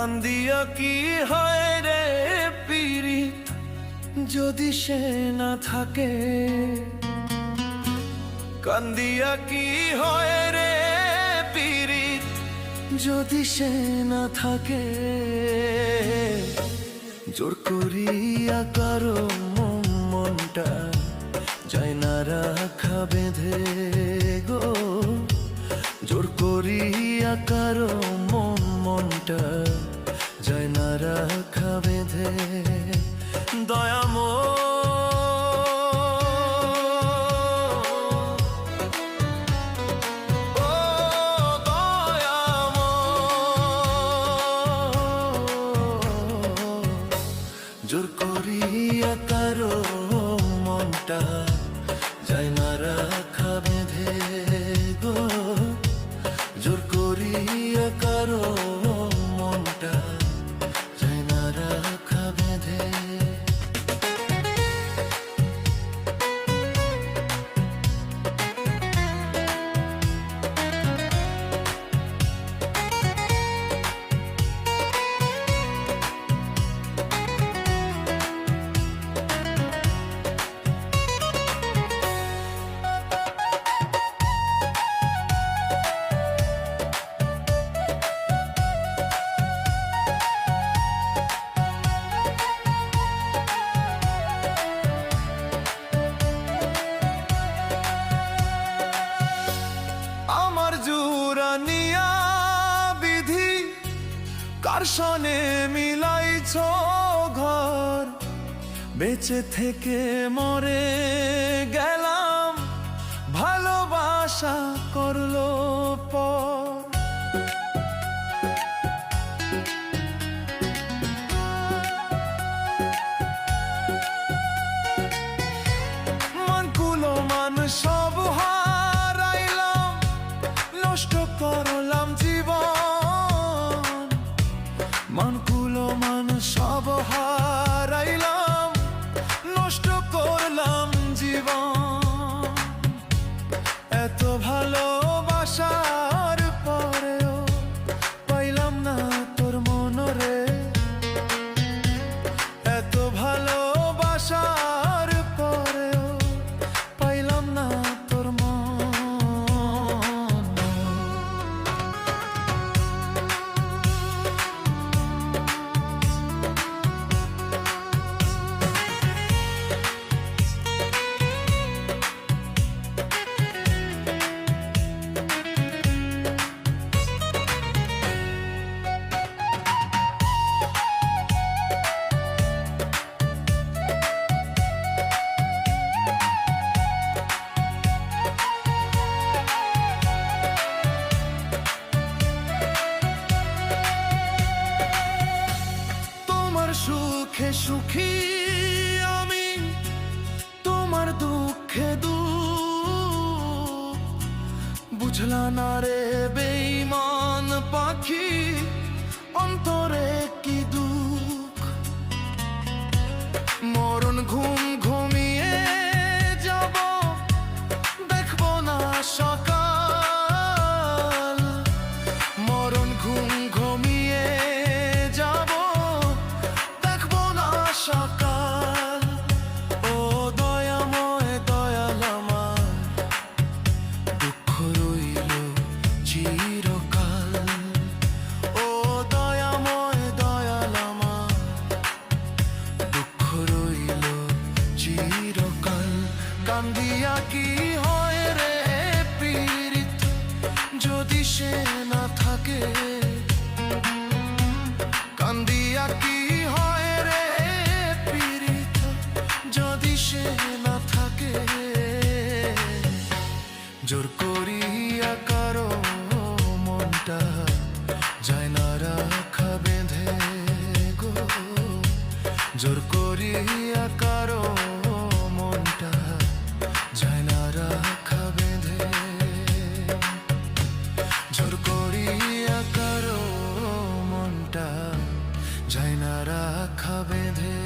কান্দিয়া কি হয় রে পীড়িত যদি সে না থাকে, কান্দিয়া কি হয় রে পীড়িত যদি সে না থাকে। জোর করিয়া কারো মনটা যায় না রাখা বেঁধে গো, জোর করিয়া কারো মনটা যায় না রাখা বেঁধে। জোর করিয়া কারো মনটা যায় না রাখা বেঁধে গো, জোর করিয়া কারো মনটা যায় না রাখা বেঁধে। জুরানিয়া বিধি কার সনে মিলাইছ ঘর, বেঁচে থেকে মরে গেলাম ভালোবাসা করলো পর। মনকুলো মান সব হারাইলাম, নষ্ট করলাম জীবন। মনকুলো মান সব হারাইলাম, নষ্ট করলাম জীবন। এত ভালোবাসার পরেও পাইলাম না তোর মনরে, এত ভালোবাসার পরেও পাইলাম না তোর মন। সুখে সুখী আমি, তোমার দুঃখে দুঃখ বুঝলা না রে বেঈমান পাখি, অন্তরে কি দুঃখ। মরণ ঘুম ঘুমিয়ে যাব, দেখবো না সকাল। মরণ ঘুম ঘুমিয়ে যাব, সকাল। ও দয়াময় দয়াল আমার, দুঃখ রইল চিরকাল। ও দয়াময় দয়াল আমার, দুঃখ রইল চিরকাল। কান্দিয়া কি হয় রে পীড়িত যদি সে না থাকে, কান্দিয়া কি হয় রে পীড়িত যদি সে না থাকে। জোর করিয়া কারো মনটা যায় না রাখা বেঁধে গো, জোর করিয়া কারো মনটা যায় না রাখা বেঁধে। জোর করিয়া কারো মনটা যায় না রাখা বেঁধে।